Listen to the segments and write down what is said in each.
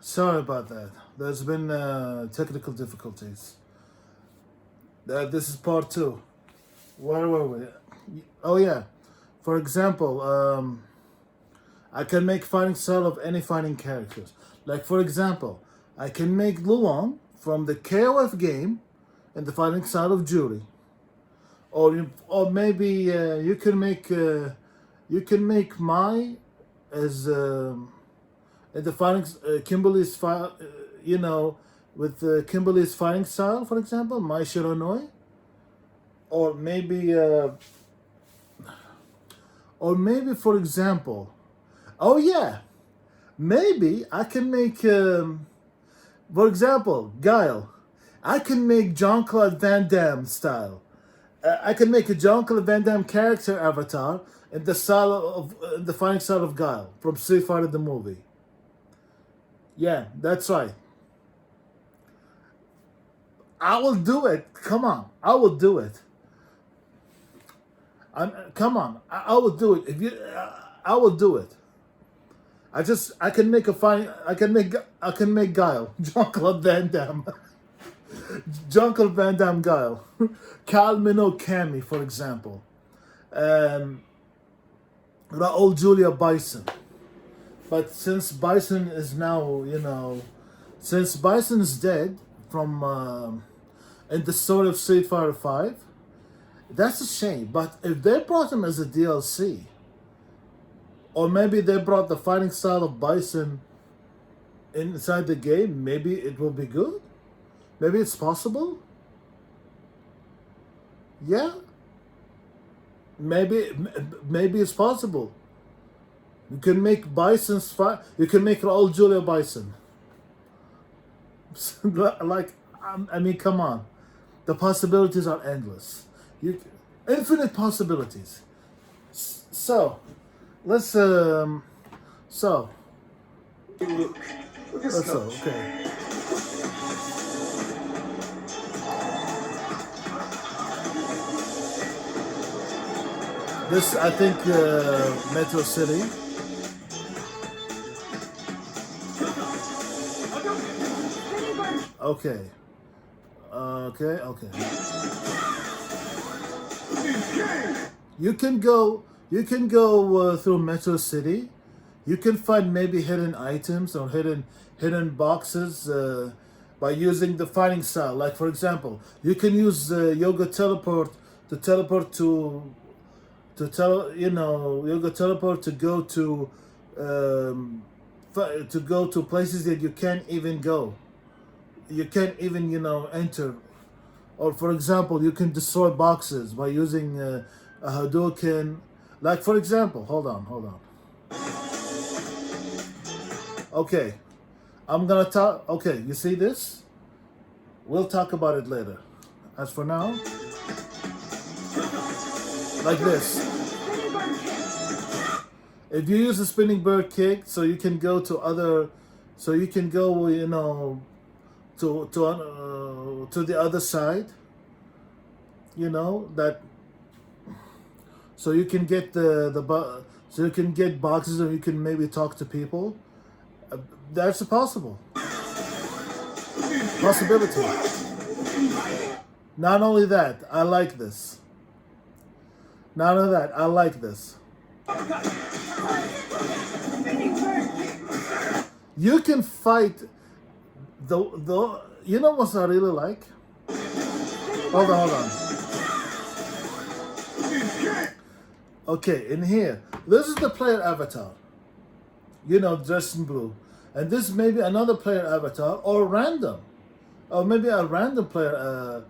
Sorry about that. There's been technical difficulties. This is part two. Where were we? Oh yeah. For example, I can make fighting style of any fighting characters. Like for example, I can make Luong from the KOF game in the fighting style of Judy, or maybe you can make Mai as in the fighting Kimberly's you know, with Kimberly's fighting style, for example, Mai Shiranui, or maybe for example, oh yeah, maybe I can make for example, Guile. I can make Jean-Claude Van Damme style. I can make a Jean-Claude Van Damme character avatar in the style of the fighting style of Guile from Street Fighter the movie. Yeah, that's right. I will do it. Come on, I will do it. Come on, I will do it. If you, I will do it. I can make a fine. I can make Guile, Jean-Claude Van Damme, Jean-Claude Van Damme Guile, Cal Minot Cammy, for example, um, Raul Julia Bison. But since Bison is now, since Bison is dead from in the story of Street Fighter Five, that's a shame. But if they brought him as a DLC, or maybe they brought the fighting style of Bison inside the game, maybe it will be good. Maybe it's possible. Yeah, maybe it's possible. You can make Bison's fight. You can make Raul Julia Bison. Like, I mean, come on. The possibilities are endless. Infinite possibilities. So, let's so let's okay. This I think Metro City. Okay. Okay. You can go through Metro City. You can find maybe hidden items or hidden boxes by using the fighting style. Like for example, you can use Yoga Teleport to teleport Yoga Teleport to go to places that you can't even go. You can't even enter. Or for example, you can destroy boxes by using a Hadouken. Like for example, hold on. Okay, I'm gonna talk. Okay, you see this? We'll talk about it later. As for now, like this. If you use a spinning bird kick, so you can go to other, so you can go, to the other side. That, so you can get so you can get boxes, or you can maybe talk to people. That's a possibility. Not only that, I like this. Not only that, I like this. You can fight the. You know what I really like? Hold on. Okay, in here, this is the player avatar. Dressed in blue, and this may be another player avatar, or random, or maybe a random player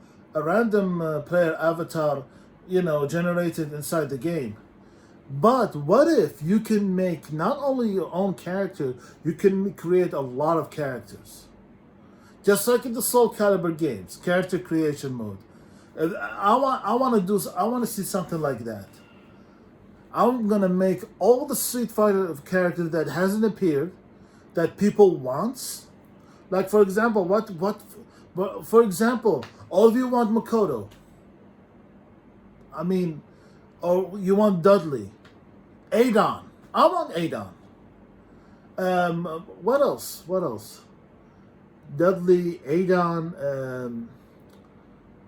avatar, generated inside the game. But what if you can make not only your own character, you can create a lot of characters, just like in the Soul Calibur games, character creation mode. I want to see something like that. I'm gonna make all the Street Fighter characters that hasn't appeared, that people wants. Like for example, for example, all of you want Makoto. I mean, or you want Dudley, Adon. I want Adon. What else? What else? Dudley, Adon,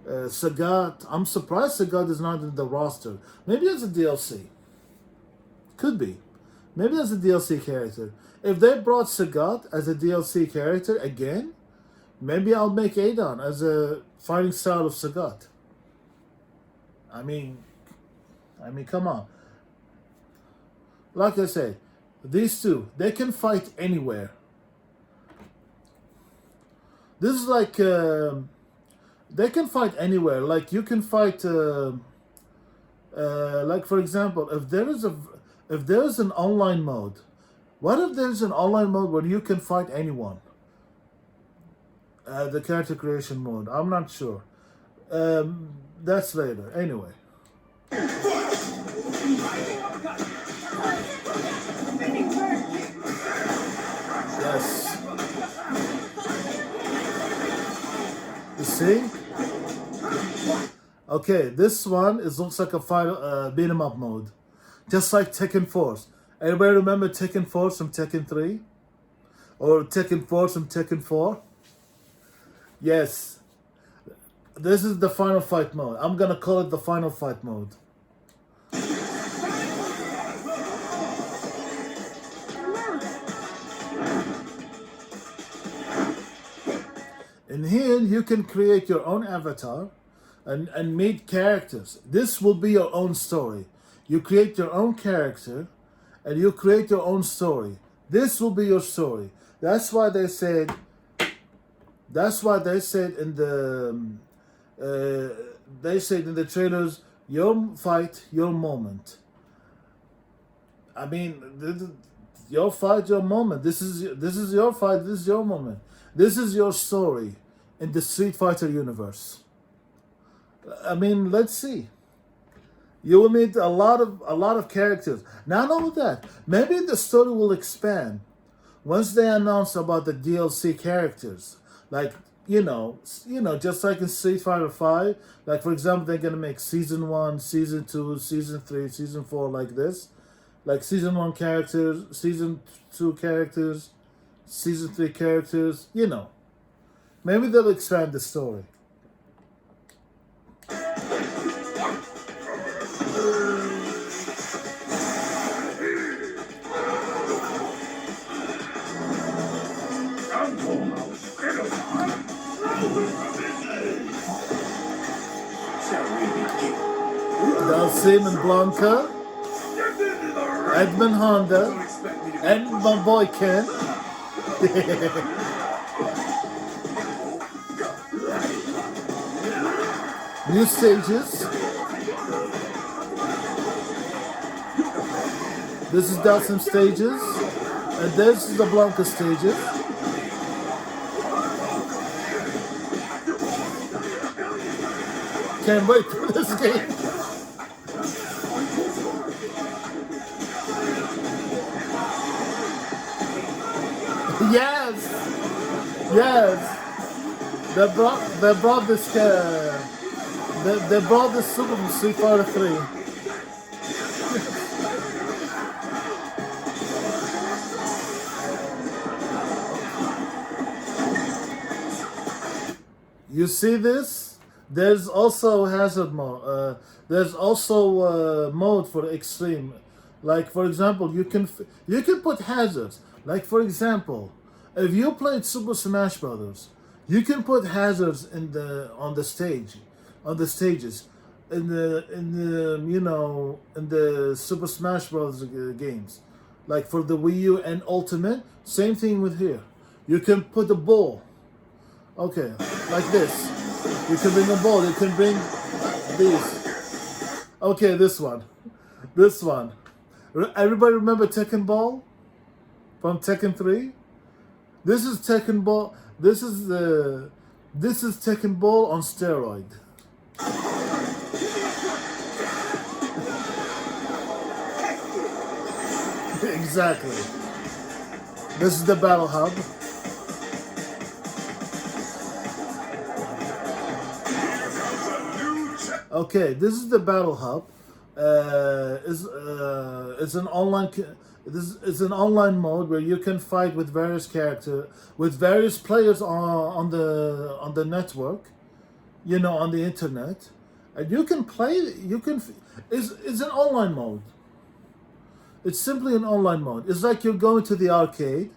Sagat. I'm surprised Sagat is not in the roster. Maybe as a DLC. Could be. Maybe as a DLC character. If they brought Sagat as a DLC character again, maybe I'll make Adon as a fighting style of Sagat. I mean, come on. Like I said, these two, they can fight anywhere. This is like they can fight anywhere. Like you can fight. Like for example, if there is an online mode, what if there's an online mode where you can fight anyone? The character creation mode. I'm not sure. That's later. Anyway. Yes. You see? Okay, this one looks like a final beat 'em up mode, just like Tekken Force. Everybody remember Tekken Force from Tekken 3, or Tekken Force from Tekken 4? Yes. This is the final fight mode. I'm gonna call it the final fight mode. In here, you can create your own avatar and meet characters. This will be your own story. You create your own character and you create your own story. This will be your story. That's why they said in the trailers, your fight, your moment. I mean, your fight, your moment. This is your fight, this is your moment. This is your story in the Street Fighter universe. I mean, let's see. You will meet a lot of characters. Not only that, maybe the story will expand once they announce about the DLC characters. Like, just like in Street Fighter 5, like for example, they're gonna make Season 1, Season 2, Season 3, Season 4 like this. Like Season 1 characters, Season 2 characters, Season 3 characters, Maybe they'll expand the story. Dalsim and Blanca, Edmund Honda, and my boy Ken. New stages. This is Dalsim stages, and this is the Blanca stages. Can't wait for this game. Yes, they brought this. They brought this super from Street Fighter 3. You see this? There's also hazard mode. There's also mode for extreme. Like for example, you can put hazards. Like for example, if you played Super Smash Brothers, you can put hazards on the stages, in the Super Smash Bros. Games, like for the Wii U and Ultimate. Same thing with here. You can put a ball. Okay, like this. You can bring a ball. You can bring these. Okay, this one. Everybody remember Tekken Ball from Tekken 3? This is Tekken Ball. This is Tekken Ball on steroid. Exactly. This is the Battle Hub. Okay, this is the Battle Hub. It's an online. This is an online mode where you can fight with various characters, with various players on the network, you know, on the internet, and you can play. You can. It's an online mode. It's simply an online mode. It's like you're going to the arcade,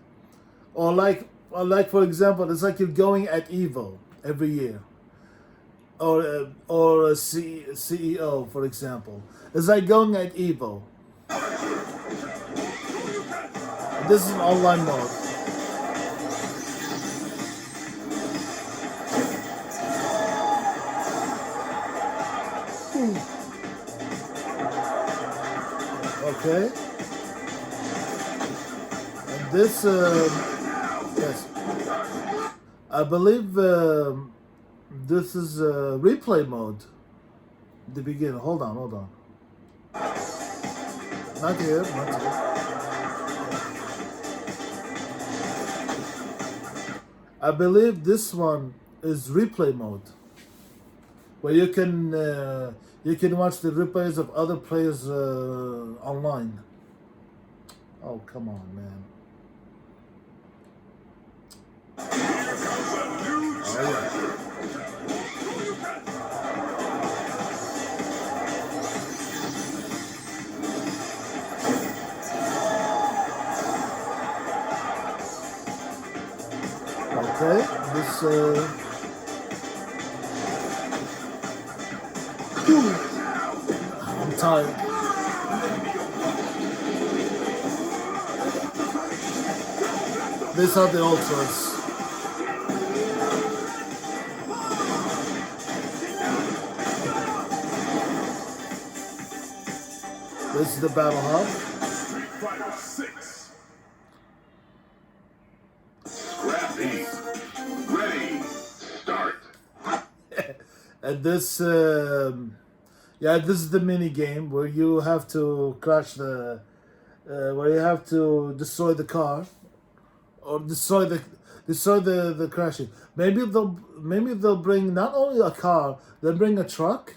or like for example, it's like you're going at Evo every year, or a CEO, for example. It's like going at Evo. This is an online mode. Okay. And this, yes, I believe this is replay mode. The beginning. Hold on. Not here. I believe this one is replay mode, where you can watch the replays of other players online. Oh, come on, man. Oh, yeah. Okay, this I'm tired. These are the ultras. This is the battle hub. And this, yeah, this is the mini game where you have to crash the, where you have to destroy the car, or destroy the crashing. Maybe they'll bring not only a car, they'll bring a truck,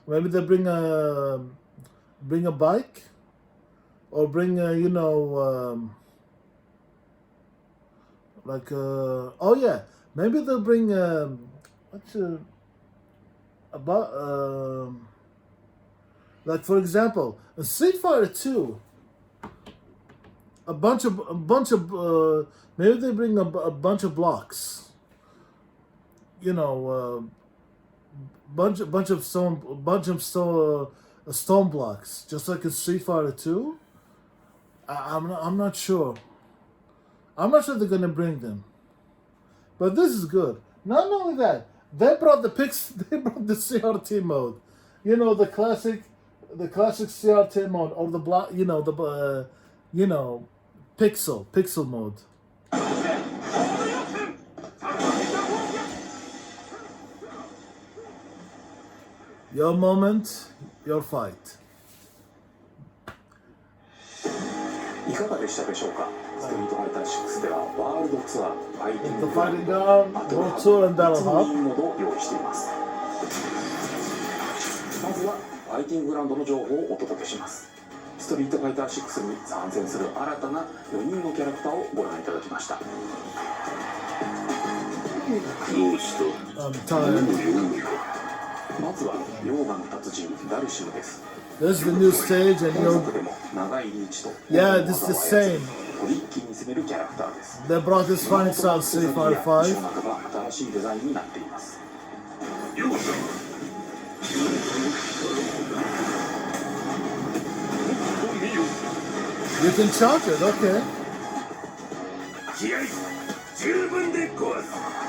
maybe they'll bring a bike, or bring a, you know, like oh yeah, maybe they'll bring like for example, in Street Fighter 2, a bunch of maybe they bring a bunch of blocks, you know, bunch of stone blocks, just like in Street Fighter 2. I'm not sure. I'm not sure they're gonna bring them, but this is good. Not only that, they brought the CRT mode, you know, the classic CRT mode, or the block, you know, the pixel mode. Your moment, your fight. いかがでしたでしょうか。ストリートファイター6ではワールドツアー、ファイティング The グラウン fighting ド、 down, バトルハ World ブ、 Tour and Battle 別の Hub. メインモードを用意しています。まずはファイティンググラウンドの情報をお届けします。ストリートファイター6に参戦する新たな4人のキャラクターをご覧いただきました。どうした？ I'm tired. まずは溶岩の達人ダルシムです。 This is the new stage, and 本作でも長いリーチと yeah, this is the same. トリッキーに攻めるキャラクターです。 They brought this fighting style to Street Fighter 5. 新しいデザインになっています。 You can charge it, okay.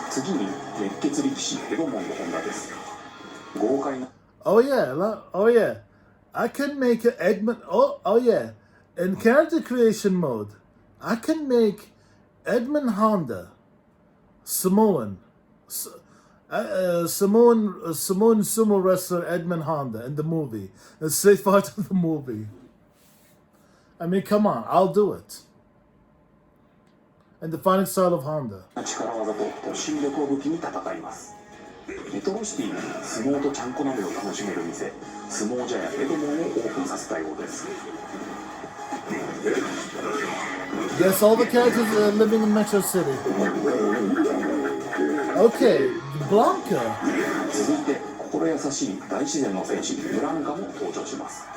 次に熱血力士ヘドモンド・ホンダです。豪快な Oh yeah. I can make an Edmund. Oh yeah. In character creation mode, I can make Edmund Honda, Samoan sumo wrestler Edmund Honda in the movie, the Street Fighter the movie. I mean, come on, I'll do it. And the fighting style of Honda. 力技と突進力を武器に戦います。メトロシティに相撲とちゃんこ鍋を楽しめる店、相撲茶屋エドモンをオープンさせたようです。Yes, all the characters are living in Metro City. Okay, Blanca. 続いて心優しい大自然の戦士ブランカも登場します。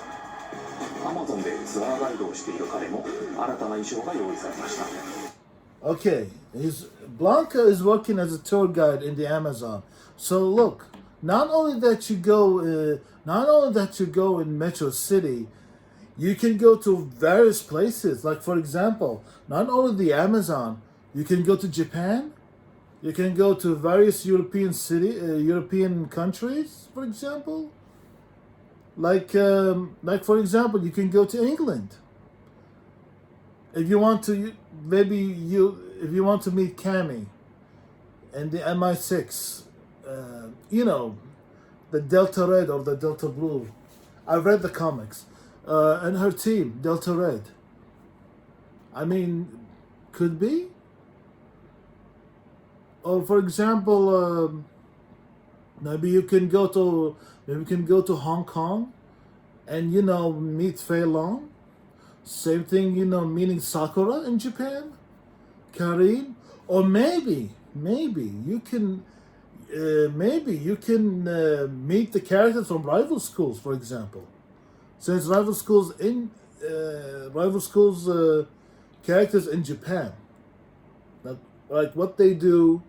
アマゾンでツアーガイドをしている彼も新たな衣装が用意されました。 Okay, Blanca is working as a tour guide in the Amazon. So look, not only that you go in Metro City, you can go to various places. Like for example, not only the Amazon, you can go to Japan. You can go to various European countries, for example. Like for example, you can go to England. If you want to, if you want to meet Cammy and the MI6, the Delta Red or the Delta Blue. I read the comics, and her team, Delta Red. I mean, could be. Or for example, maybe you can go to Hong Kong, and meet Fei Long. Same thing, meeting Sakura in Japan, Karin, or maybe you can meet the characters from rival schools, for example. Since rival schools characters in Japan, like what they do,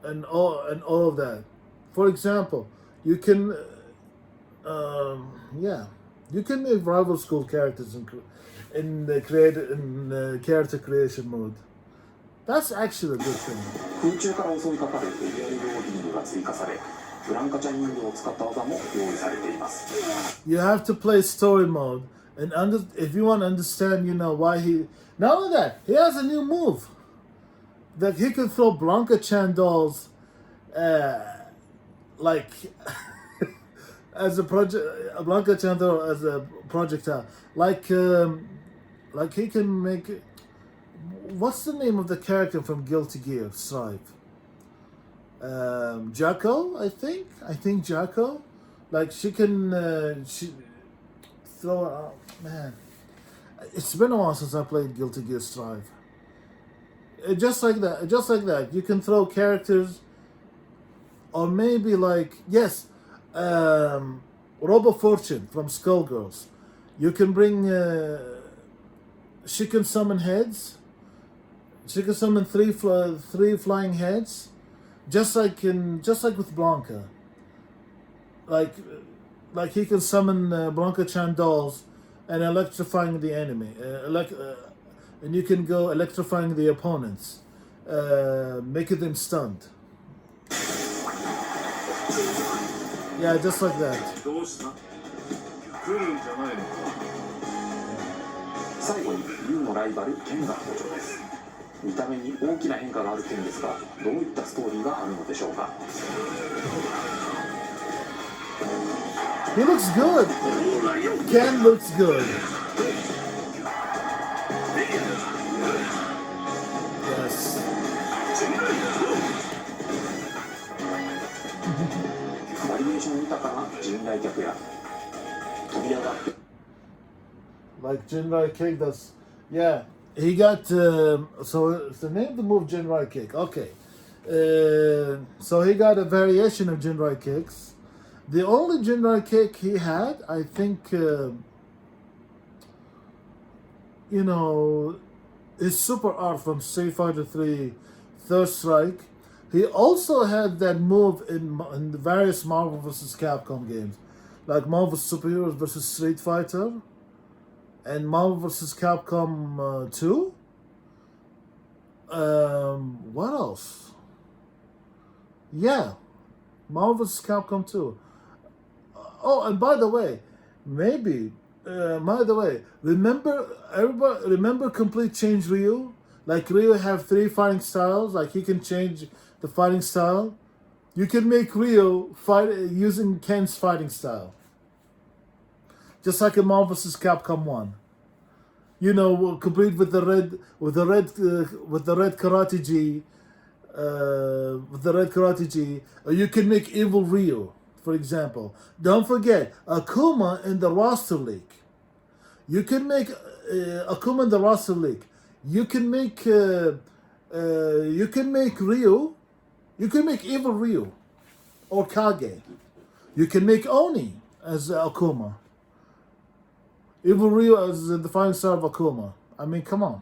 and all of that. For example, you can you can make rival school characters in character creation mode. That's actually a good thing. 空中から襲いかかるエリアルローディングが追加され、ブランカちゃん人形を使った技も用意されています。 You have to play story mode, and if you want to understand, why he. Not only that, he has a new move that he can throw Blanca-chan dolls, like as a Blanca-chan doll as a projectile, like he can make. What's the name of the character from Guilty Gear Strive? Jacko, I think Jacko. Like she can throw. Oh, man, it's been a while since I played Guilty Gear Strive. Just like that, you can throw characters, or maybe Robo Fortune from Skullgirls. You can bring. She can summon heads. She can summon three flying heads, just like with Blanca. Like he can summon Blanca-chan dolls and electrifying the enemy. And you can go electrifying the opponents, making them stunned. Yeah, just like that. 最後にユウのライバルケンが登場です。見た目に大きな変化があるケンですが、どういったストーリーがあるのでしょうか。 He looks good. Ken looks good. Yes. バリエーション豊かな陣来客や飛び上がって Like Jinrai Kick does. Yeah. He got, so it's the name of the move Jinrai Kick. Okay. So he got a variation of Jinrai Kicks. The only Jinrai Kick he had, I think, is Super Art from Street Fighter 3 Third Strike. He also had that move in the various Marvel vs. Capcom games. Like Marvel Super Heroes vs. Street Fighter. And Marvel vs. Capcom 2. What else? Yeah, Marvel vs. Capcom 2. Oh, and by the way, remember Complete Change Ryu? Like Ryu have 3 fighting styles. Like he can change the fighting style. You can make Ryu fight using Ken's fighting style. Just like in Marvel vs. Capcom 1. Complete with the red karate G. Or you can make Evil Ryu, for example. Don't forget Akuma in the roster league. You can make Akuma in the Roster League. You can make Ryu. You can make Evil Ryu or Kage. You can make Oni as Akuma. Evil Ryu as the final star of Akuma. I mean, come on.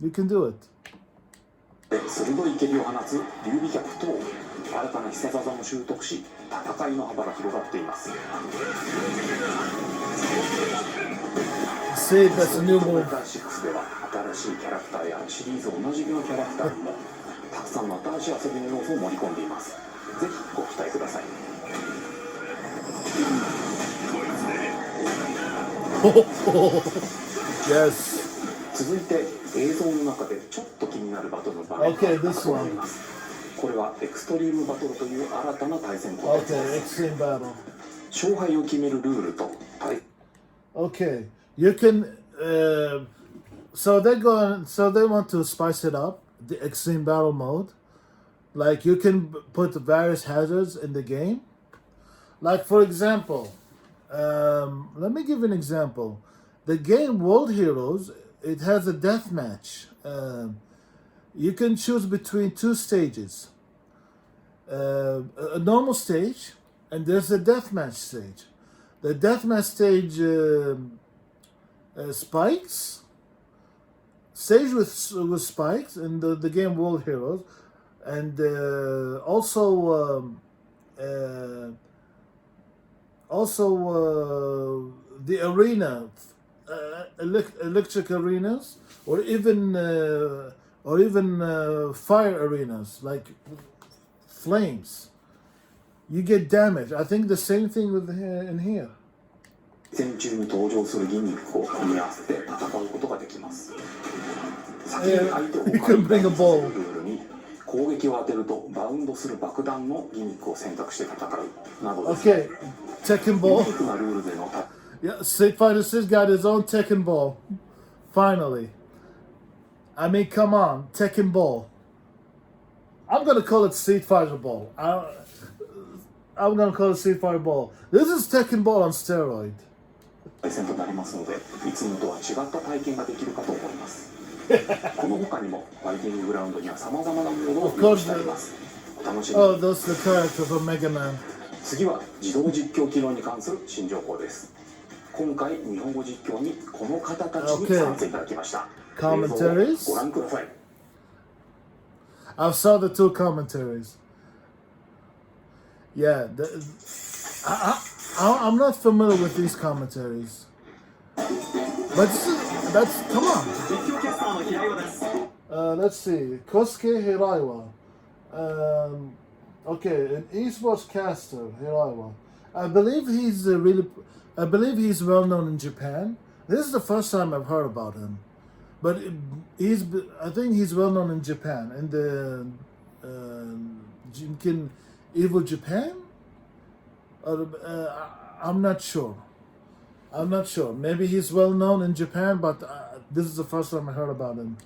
You can do it. 鋭い蹴りを放つ劉備脚と新たな必殺技も習得し、戦いの幅が広がっています。See, that's a new move. SF6 では新しいキャラクターやシリーズおなじみのキャラクターにもたくさんの新しい遊びの要素を盛り込んでいます。ぜひご期待ください。Yes. 続いて映像の中でちょっと気になるバトルの場面があると思います。これはエクストリームバトルという新たな対戦コンテンツです。勝敗を決めるルールとOkay, you can. So they want to spice it up, the extreme battle mode. Like you can put various hazards in the game. Like for example, let me give you an example. The game World Heroes, it has a death match. You can choose between two stages. A normal stage, and there's a deathmatch stage. The deathmatch stage spikes. Stage with spikes in the game World Heroes, and also the arena, electric arenas, or even fire arenas like flames. You get damage. I think the same thing with in here. 戦中に登場するギミックを組み合わせて戦うことができます。先に相手を置かれたルールに攻撃を当てるとバウンドする爆弾のギミックを選択して戦うなどです。Okay, Tekken Ball. ユニークなルールでの Yeah, Street Fighter 6 got his own Tekken Ball. Finally. I mean, come on, Tekken Ball. I'm gonna call it Street Fighter Ball. I'm gonna call it Street Fighter Ball. This is Tekken Ball on steroid. 対戦となりますので、いつもとは違った体験ができるかと思います。この他にもファイティンググラウンドには様々なモードを用意してあります。お楽しみに。Oh, those are the characters of Mega Man. 次は自動実況機能に関する新情報です。今回日本語実況にこの方たちに参戦いただきました。Commentaries? ご覧ください。I saw the two commentaries. Yeah, I'm not familiar with these commentaries. But that's come on. Let's see. Kosuke Hiraiwa. Okay, an esports caster, Hiraiwa. I believe he's well known in Japan. This is the first time I've heard about him. But I think he's well known in Japan. In the Evil Japan? I'm not sure. Maybe he's well known in Japan, but this is the first time I heard about him.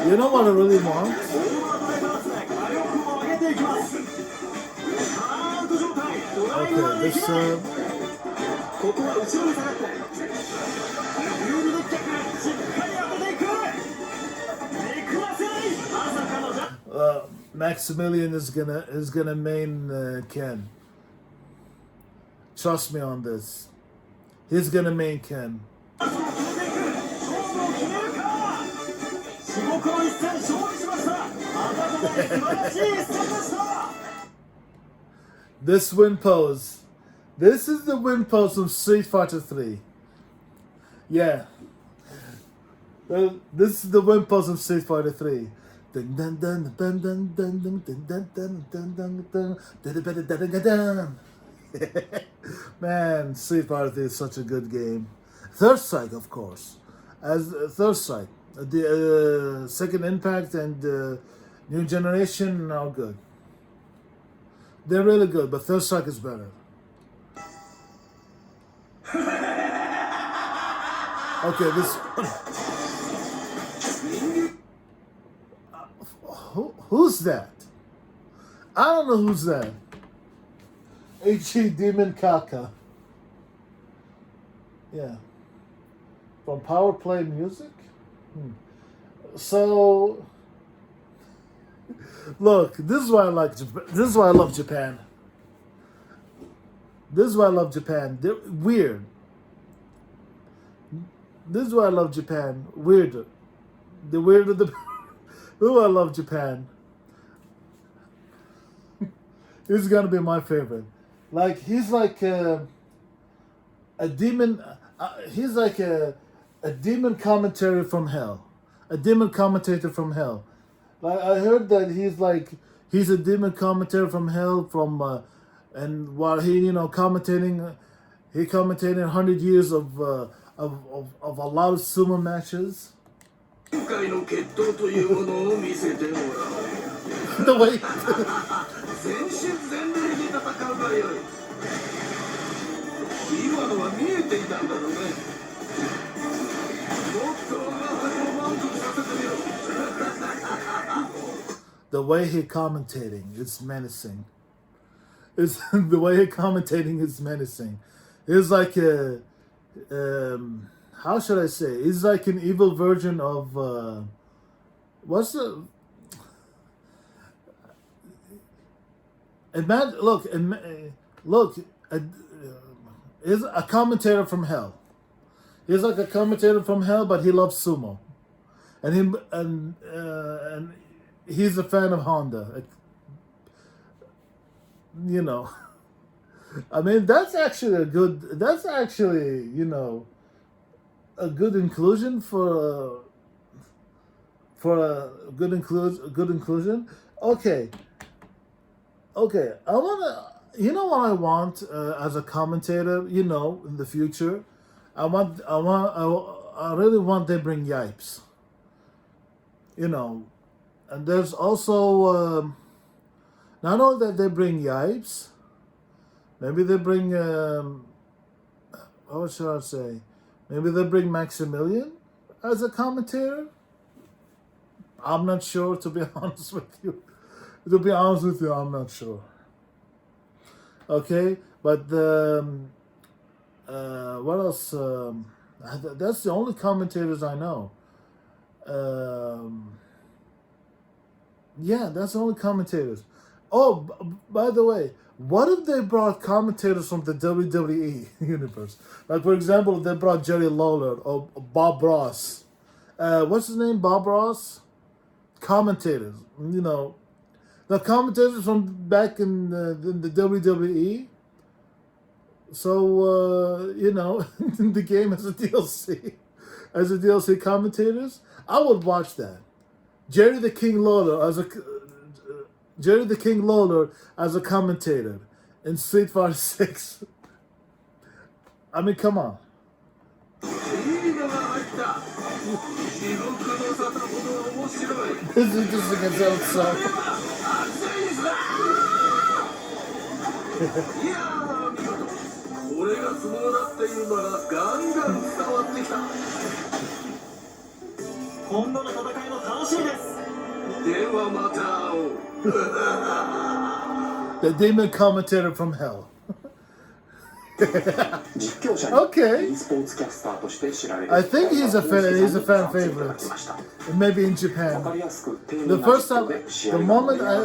You know what I really want? Okay, this Maximilian is gonna main Ken. Trust me on this. He's gonna main Ken. This win pose. This is the win pose from Street Fighter 3. Yeah. This is the win pose from Street Fighter 3. Man, Street Fighter 3 is such a good game. Third Strike, of course. As Third Strike. The Second Impact and New Generation are good. They're really good, but Third Strike is better. Okay, this... Who's that? I don't know who's that. H.E. Demon Kaka. Yeah. From Power Play Music? So, look, this is why I like Japan. This is why I love Japan. This is why I love Japan. They're weird. This is why I love Japan. Weird. The weirder the... This is why I love Japan. This is gonna be my favorite. Like, he's like a demon... he's like a demon commentary from hell. A demon commentator from hell. Like, I heard that he's a demon commentator from hell from... and while he, commentating... He commentated 100 years of a lot of sumo matches. The way... The way he commentating is menacing. The way he commentating is menacing. It's like a... how should I say? It's like an evil version of... what's the... Look, is a commentator from hell. He's like a commentator from hell, but he loves sumo, and he's a fan of Honda. I mean, that's actually a good. That's actually a good inclusion for a good inclusion. Okay. I wanna. You know what I want as a commentator? In the future, I really want they bring yipes. And there's also not only that they bring yipes, maybe they bring what should I say? Maybe they bring Maximilian as a commentator. I'm not sure, to be honest with you. I'm not sure. Okay, but what else? That's the only commentators I know. Yeah, that's the only commentators. Oh, by the way, what if they brought commentators from the WWE universe? Like, for example, if they brought Jerry Lawler or Bob Ross. What's his name? Bob Ross? Commentators. The commentators from back in the WWE. So, the game as a DLC commentators, I would watch that. Jerry the King Lawler as a commentator in Street Fighter 6. I mean, come on. This is interesting as hell, so. The demon commentator from hell. Okay. I think he's a fan favorite. Maybe in Japan. The first time, the moment I...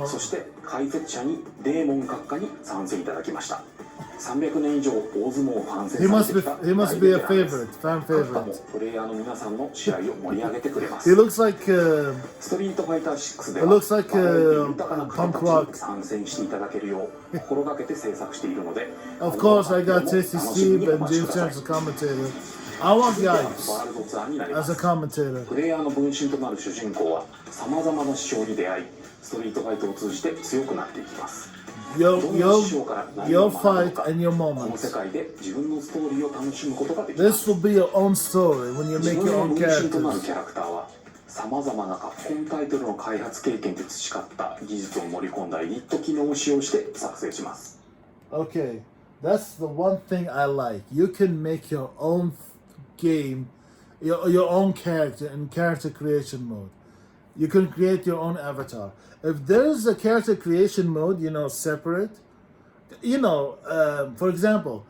そして解説者にデーモン閣下に参戦いただきました。300年以上大相撲を観戦されてきた He must be a favorite, fan 閣下 favorite. もプレイヤーの皆さんの試合を盛り上げてくれま He す。 looks like ストリートファイター6で It は looks like バラエティ豊かな方 punk たち rock. に参戦していただけるよう心がけて制作しているので Of course, I got Tasty 楽しみ Steve にお and 待ち James ください Chance as commentator. I want ワ Yipes ールドツアーになりま as a す。 commentator. プレイヤーの分身となる主人公はさまざまな師匠に出会いストリートファイトを通じて強くなっていきます。 Your どんな師匠から何を fight 学ぶのか and your この moments. 世界で自分のストーリーを楽しむことができま This す。 will be your own story when you 自 make 分 your の own 分身となる characters. キャラクターはさまざまなカプコンタイトルの開発経験で培った技術を盛り込んだエディット機能を使用して作成します。 Okay, that's the one thing I like. You can make your own game, your own character in character creation mode. You can create your own avatar. If there's a character creation mode, separate, for example,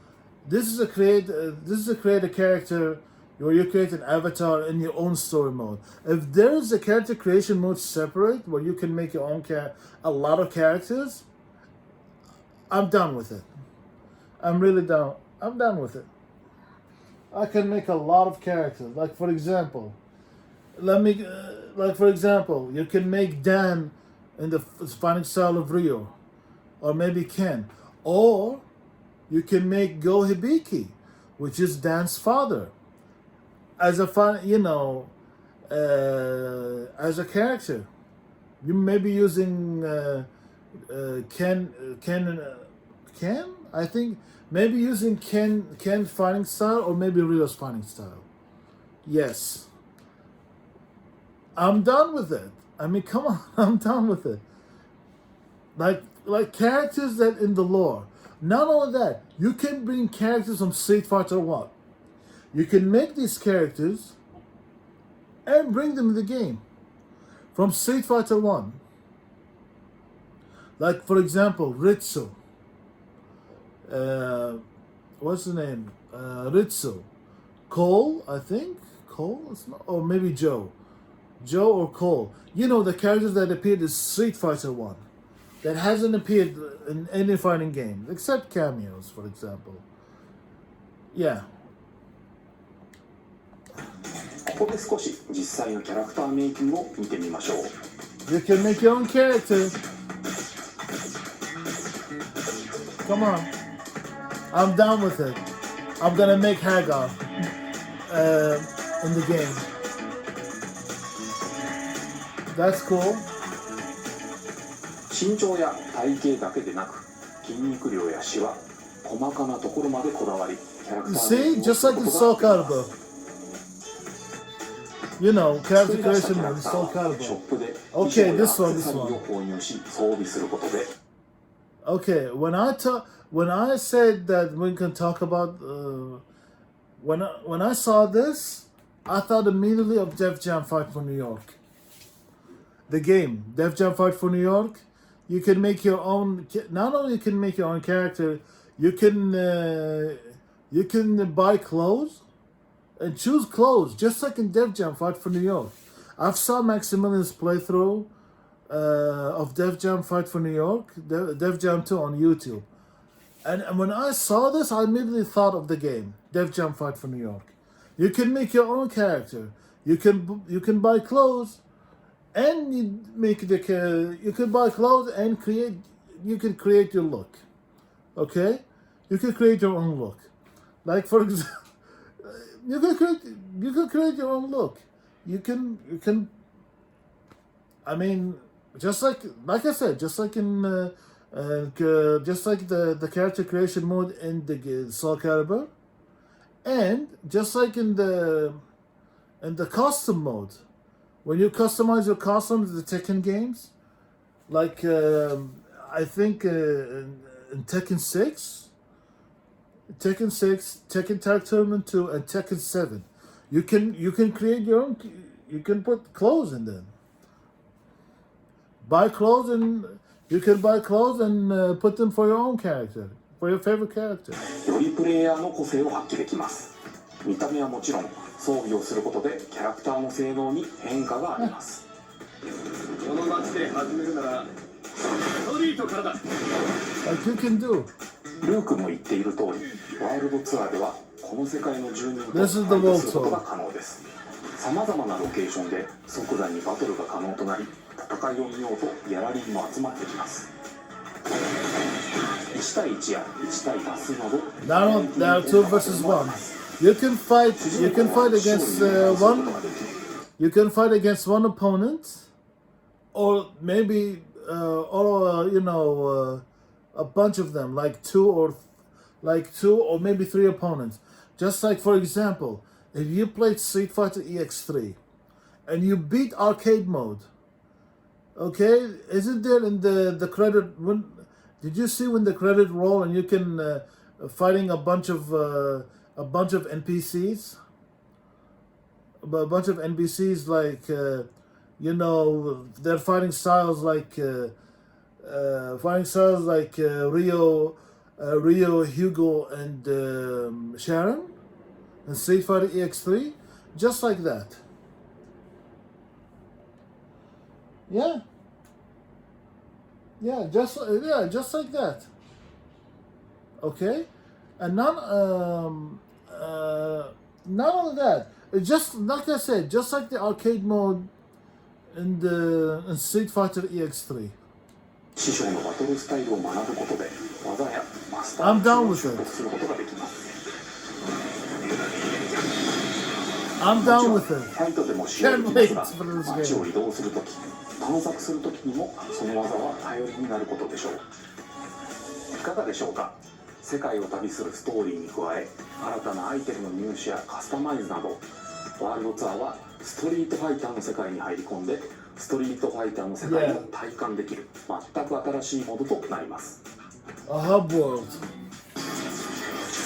this is a create a character where you create an avatar in your own story mode. If there's a character creation mode separate where you can make your own a lot of characters, I'm done with it. I'm really down. I'm done with it. I can make a lot of characters. Like for example, you can make Dan in the fighting style of Ryo, or maybe Ken, or you can make Go Hibiki, which is Dan's father, as a as a character. You may be using Ken. I think maybe using Ken fighting style, or maybe Ryo's fighting style. Yes. I'm done with it. I mean, come on, I'm done with it. Like characters that in the lore. Not only that, you can bring characters from Street Fighter 1. You can make these characters and bring them in the game from Street Fighter 1. Like for example, Ritsu. What's the name? Ritsu. Cole, I think. Cole? It's not, or maybe Joe. Joe or Cole. The characters that appeared in Street Fighter 1. That hasn't appeared in any fighting game. Except cameos, for example. Yeah. ここで少し実際のキャラクターメイキングを見てみましょう。You can make your own character. Come on. I'm down with it. I'm gonna make Hagar in the game. That's cool. 身長や体型だけでなく、筋肉量やシワ、細かなところまでこだわり、キャラクター See, just like in Soul Calibur. Character creation mode in Soul Calibur. Okay, this one. Okay, when I said that we can talk about when I saw this, I thought immediately of Def Jam Fight for New York. The game, Def Jam Fight for New York. You can make your own. Not only you can make your own character, you can buy clothes and choose clothes, just like in Def Jam Fight for New York. I've saw Maximilian's playthrough of Def Jam Fight for New York, Def Jam 2 on YouTube. And when I saw this, I immediately thought of the game, Def Jam Fight for New York. You can make your own character. You can buy clothes, and you can buy clothes and you can create your look. Okay? You can create your own look. Like for example, you can create your own look. You can I mean, just like I said, just like in just like the character creation mode in the Soul Calibur, and just like in the custom mode, when you customize your costumes in the Tekken games, like I think in Tekken 6, Tekken Tag Tournament 2, and Tekken 7, you can create your own. You can put clothes in them. Buy clothes, and you can buy clothes and put them for your own character, for your favorite character. よりプレイヤーの個性を発揮できます。見た目はもちろん、装備をすることでキャラクターの性能に変化があります。この街で始めるならストリートからだ。Like you can do. ルークも言っている通り、ワールドツアーではこの世界の住人と This is the 対 world 峙することが tour. 可能です。さまざまなロケーションで即座にバトルが可能となり、戦いを見ようとギャラリーも集まってきます。1対1や1対多数など Now there are 2 versus 1. You can fight against one. You can fight against one opponent, or maybe a bunch of them, like two or maybe 3 opponents. Just like, for example, if you played Street Fighter EX3 and you beat arcade mode, okay, isn't there in the credit? Did you see when the credit roll and you can fighting a bunch of NPCs? A bunch of NPCs you know, they're fighting styles like Rio, Hugo, and Sharon, and Street Fighter EX3, just like that. Yeah, just like that. Okay, and not only that, it's just like I said, just like the arcade mode in Street Fighter EX3. 師匠のバトルスタイルを学ぶことで技やマスター I'm 技 down を with 習 it. 得することができます。 I'm もちろ down ん with フ it. ァイトでも使用で Can't きます wait が、 for this 街を game. 移動するとき、探索するときにもその技は頼りになることでしょう。いかがでしょうか。世界を旅するストーリーに加え、新たなアイテムの入手やカスタマイズなど、ワールドツアーはストリートファイターの世界に入り込んで、ストリートファイターの世界を体感できる全く新しいモードとなります。 A hub world.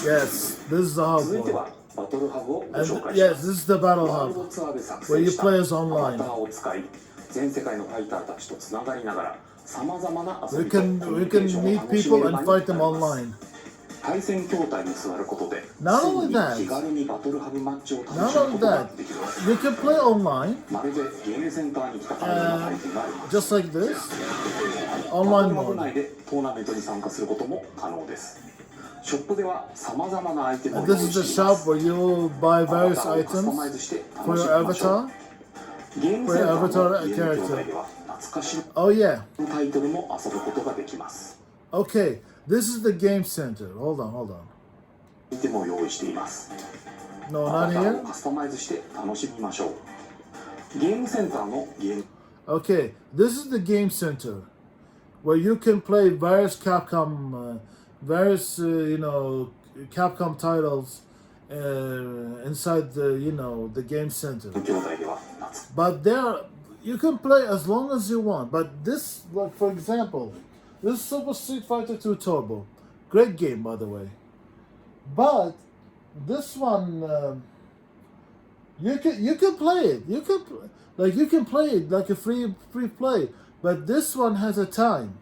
Yes, this is the hub 続いて world. はバトルハブをご And 紹介しま yes, す。 this is the battle ワールド hub ツアーで作 where 成 you した play as アバ online. ターを使い、全世界のファイターたちとつながりながら、さまざまな遊 We びとコ can ミュ we ニケー can ションを meet 楽しめ people る場 and に fight な them ります。 online. 対戦筐体に座ることで、 Not す only ぐに that, 気軽にバトルハブマッチを楽 not しむこ only とが that, できます。 you can play online まるでゲームセンターに来た感じの体験があります。 just like this. バト Online ルハブ mode. 内でトーナメントに参加することも可能です。ショップではさまざまなアイテムを And 用 this 意 is the していま shop す。 where you buy アバ various ターをカスタマイ items ズして for 楽し your みましょう。 avatar. ゲームセンター For your の avatar ゲーム character. 筐体では懐かしい Oh yeah. タイトルも遊ぶことができます。 Okay, this is the game center. Hold on. アイテムを用意しています。 No, ア not バターを here. カスタマイズして楽しみましょう。ゲームセンターのゲーム Okay, this is the game center where you can play various Capcom, Capcom titles inside the game center. 筐体では懐 But there, you can play as long as you want. But this, like for example, this is Super Street Fighter 2 Turbo, great game by the way. But this one, you can play it. You can play it like a free play. But this one has a time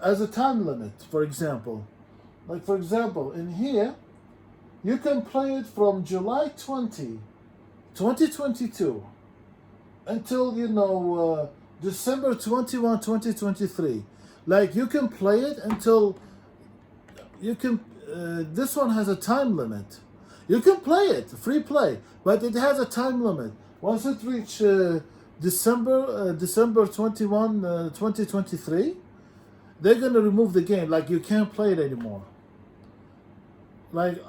limit. For example, in here, you can play it from July 20, 2022 until December 21, 2023. Like you can play it until this one has a time limit. You can play it, free play, but it has a time limit. Once it reaches December 21, 2023, they're gonna remove the game. Like you can't play it anymore. Like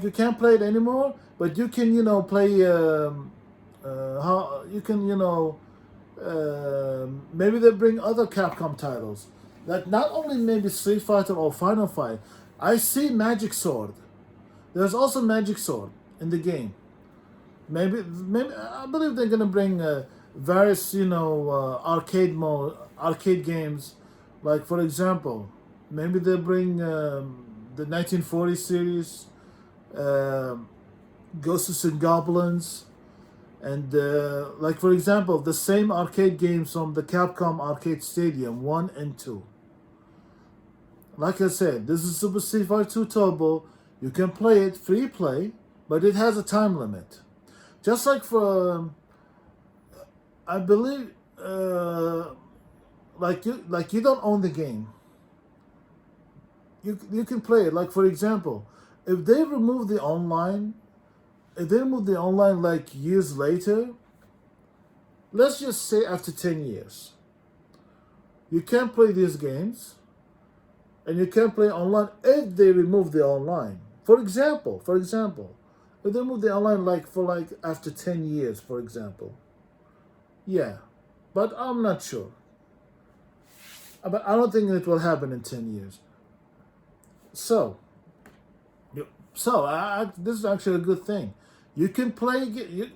you can't play it anymore, but you can play. Maybe they bring other Capcom titles. Like not only maybe Street Fighter or Final Fight. I see Magic Sword. There's also Magic Sword in the game. Maybe I believe they're gonna bring various arcade games. Like for example, maybe they'll bring the 1940 series, Ghosts and Goblins, and like for example, the same arcade games from the Capcom Arcade Stadium 1 and 2. Like I said, this is Super Street Fighter 2 Turbo. You can play it, free play, but it has a time limit. Just like for, I believe, like you don't own the game. You can play it. Like for example, if they remove the online, like years later, let's just say after 10 years, you can't play these games. And you can't play online if they remove the online. For example, if they remove the online like after 10 years, for example. Yeah, but I'm not sure. But I don't think it will happen in 10 years. So this is actually a good thing. You can play.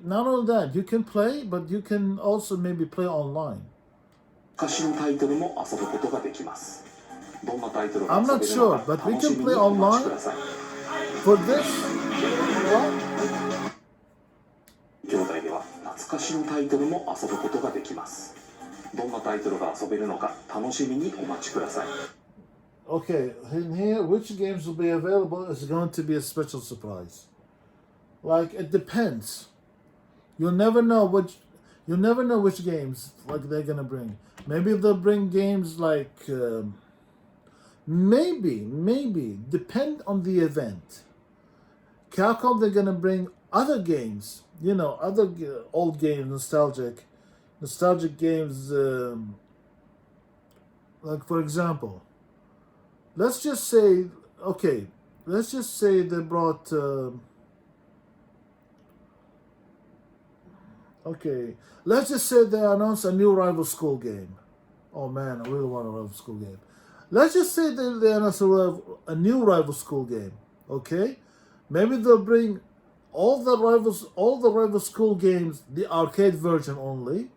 Not only that, you can play, but you can also maybe play online. 昔のタイトルも遊ぶことができます。 I'm not sure, but we can play online. For this, かしのタイトルも遊ぶことができます。どんなタイトルが遊べるのか楽しみにお待ちください。 Okay, in here, which games will be available is going to be a special surprise. Like, it depends. You'll never know which games like they're gonna bring. Maybe they'll bring games like maybe depend on the event. Capcom, they're gonna bring other games, other old games, nostalgic games. Like, for example, let's just say they brought. Let's just say they announced a new rival school game. Oh man, I really want a rival school game. Let's just say they announced a new rival school game. Okay, maybe they'll bring all the rival school games, the arcade version only,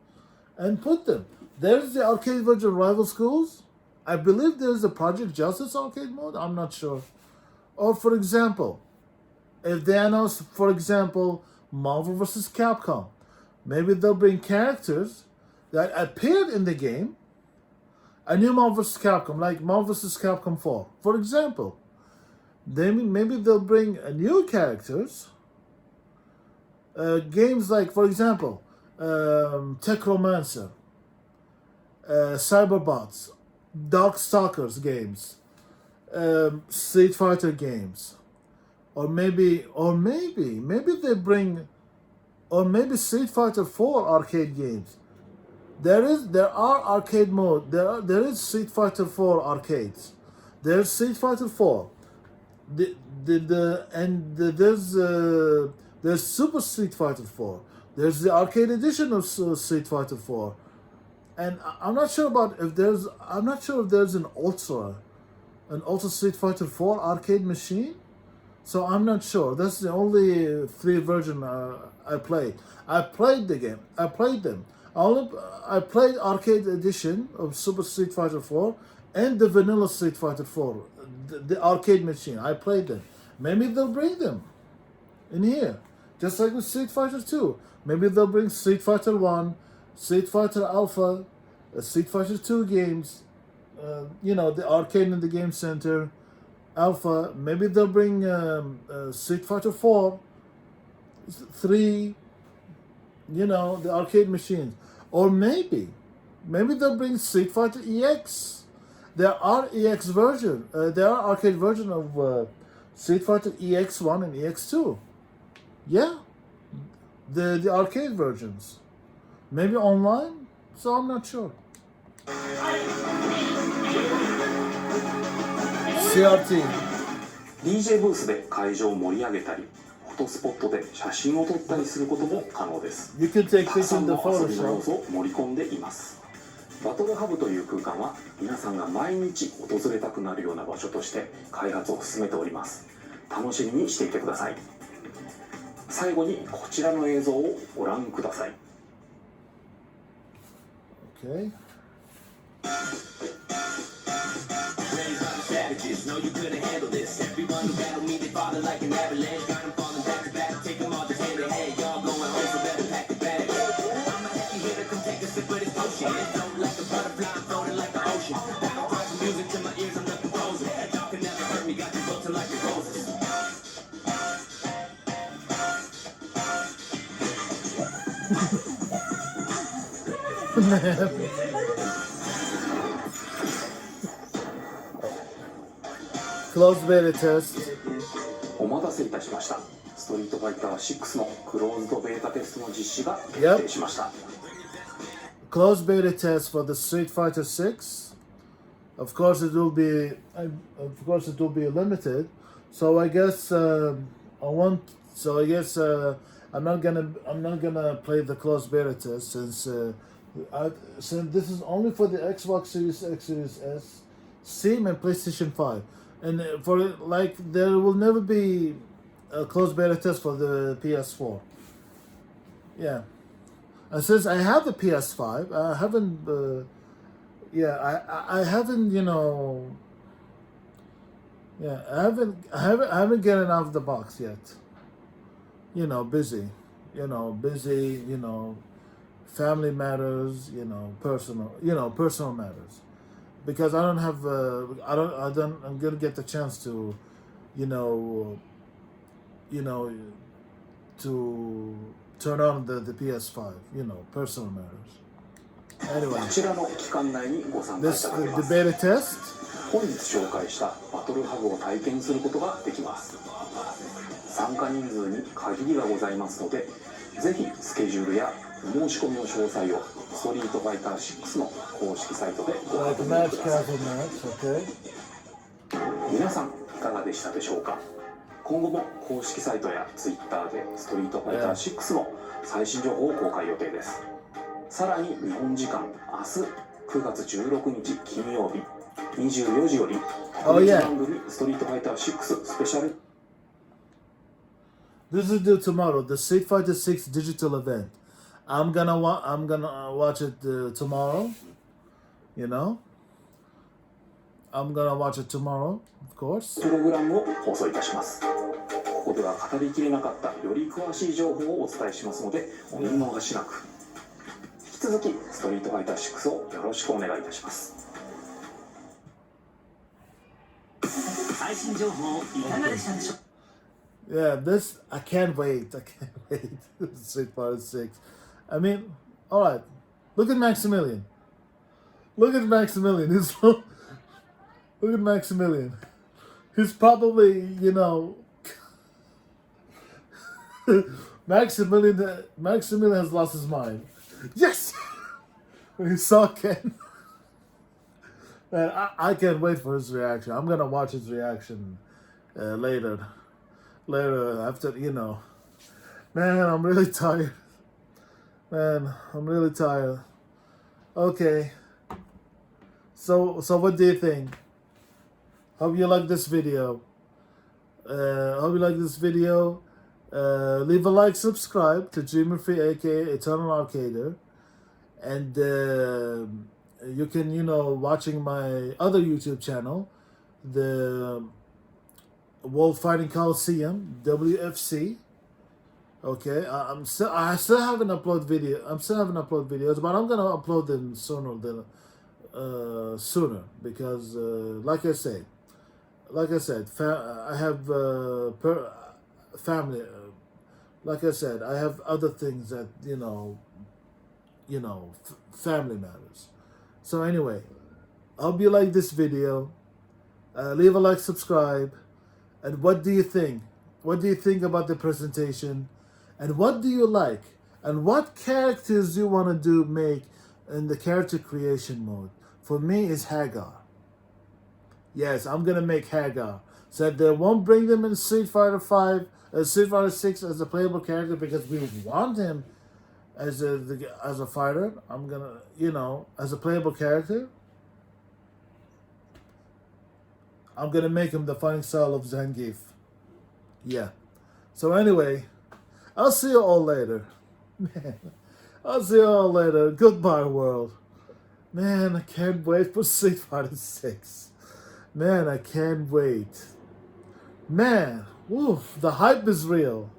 and put them. There's the arcade version rival schools. I believe there's a Project Justice arcade mode. I'm not sure. Or for example, if they announce, for example, Marvel vs. Capcom, maybe they'll bring characters that appeared in the game. A new Marvel vs. Capcom, like Marvel vs. Capcom 4. For example, maybe they'll bring new characters. Games like, for example, Techromancer, Cyberbots, Darkstalkers games, Street Fighter games, or maybe they bring, or maybe Street Fighter 4 arcade games. There are arcade mode. There is Street Fighter 4 arcades. There's Street Fighter 4. There's Super Street Fighter 4. There's the arcade edition of Street Fighter 4. And I'm not sure if there's an Ultra Street Fighter 4 arcade machine. So I'm not sure. That's the only 3 version I played. I played the game. I played them. I played arcade edition of Super Street Fighter 4 and the vanilla Street Fighter 4, the arcade machine. I played them. Maybe they'll bring them in here, just like with Street Fighter 2. Maybe they'll bring Street Fighter 1, Street Fighter Alpha, Street Fighter 2 games, the arcade in the game center, Alpha. Maybe they'll bring Street Fighter 4, 3, the arcade machines. Or maybe they'll bring Street Fighter EX. There are EX version. There are arcade version of Street Fighter EX1 and EX2. Yeah, the arcade versions. Maybe online. So I'm not sure. CRT. DJ ブースで会場を盛り上げたり、フォトスポットで写真を撮ったりすることも可能です。You can take たく this さ in ん the の遊びの photo 要素 shop. を盛り込んでいます。バトルハブという空間は皆さんが毎日訪れたくなるような場所として開発を進めております。楽しみにしていてください。最後にこちらの映像をご覧ください。Okay. No, you couldn't handle this. Everyone who battled me, they falling like an avalanche. Got them falling back to back, take them all just hand in hand. Y'all going home, so better pack the bag. I'm a heavy hitter, come take a sip of this potion. Float like a butterfly, floating like the ocean. Battle cries and music to my ears, I'm left frozen. Y'all can never hurt me, got you wilting like the roses. Closed beta test. お待たせいたしました。ストリートファイター6のクローズドベータテストの実施が決定しました。Closed beta test for the Street Fighter 6. Of course, it will be limited. So I guess I'm not gonna play the closed beta test since this is only for the Xbox Series X, Series S, Steam, and PlayStation 5. And there will never be a closed beta test for the PS4. Yeah. And since I have the PS5, I haven't, I haven't gotten out of the box yet. Busy. busy, family matters, personal matters. Because I don't have, I'm gonna get the chance to, you know, to turn on the PS5, personal matters. こ Anyway, ちらの期間内にご参加い this ただけま the す。 beta test. 本日紹介したバトルハグを体験することができます。参加人数に限りがございますので、ぜひスケジュールやお申し込みの詳細をストリートファイター6の公式サイトでご Like 確 a 認 match, ください。 casual match, okay? 皆さんいかがでしたでしょうか。今後も公式サイトや Twitter でストリートファイター6の最新情報を公開予定です。さらに日本時間明日9月16日金曜日24時より特別番組ストリートファイター6スペシャル This is due tomorrow, the Street Fighter 6 digital event. I'm gonna watch it tomorrow. I'm gonna watch it tomorrow, of course. プログラムを放送いたします。ここでは語りきれなかったより詳しい情報をお伝えしますのでお見逃しなく。引き続きストリートファイター6をよろしくお願いいたします。最新情報いかがでしたでしょうか。 Yeah, this I can't wait. I can't wait. Street Fighter 6. I mean, all right. Look at Maximilian. Look at Maximilian. Look at Maximilian. He's probably, Maximilian has lost his mind. Yes! When he saw Ken. Man, I can't wait for his reaction. I'm gonna watch his reaction later. Later, after, Man, I'm really tired. Man, I'm really tired. Okay. So what do you think? Hope you like this video. Leave a like, subscribe to Dreamer Free, aka Eternal Arcader. And you can, watching my other YouTube channel, the World Fighting Coliseum, WFC. Okay, I still haven't uploaded videos, but I'm gonna upload them sooner because, like I said, I have family. Like I said, I have other things that family matters. So anyway, I hope you like this video. Leave a like, subscribe, and what do you think? What do you think about the presentation? And what do you like? And what characters do you want to make in the character creation mode? For me, it's Hagar. Yes, I'm gonna make Hagar. So they won't bring them in Street Fighter 6 as a playable character because we want him as a fighter. I'm gonna, as a playable character. I'm gonna make him the fighting style of Zangief. Yeah. So anyway, I'll see you all later. Man, I'll see you all later. Goodbye, world. Man, I can't wait for Street Fighter 6. Man, I can't wait. Man, woof, the hype is real.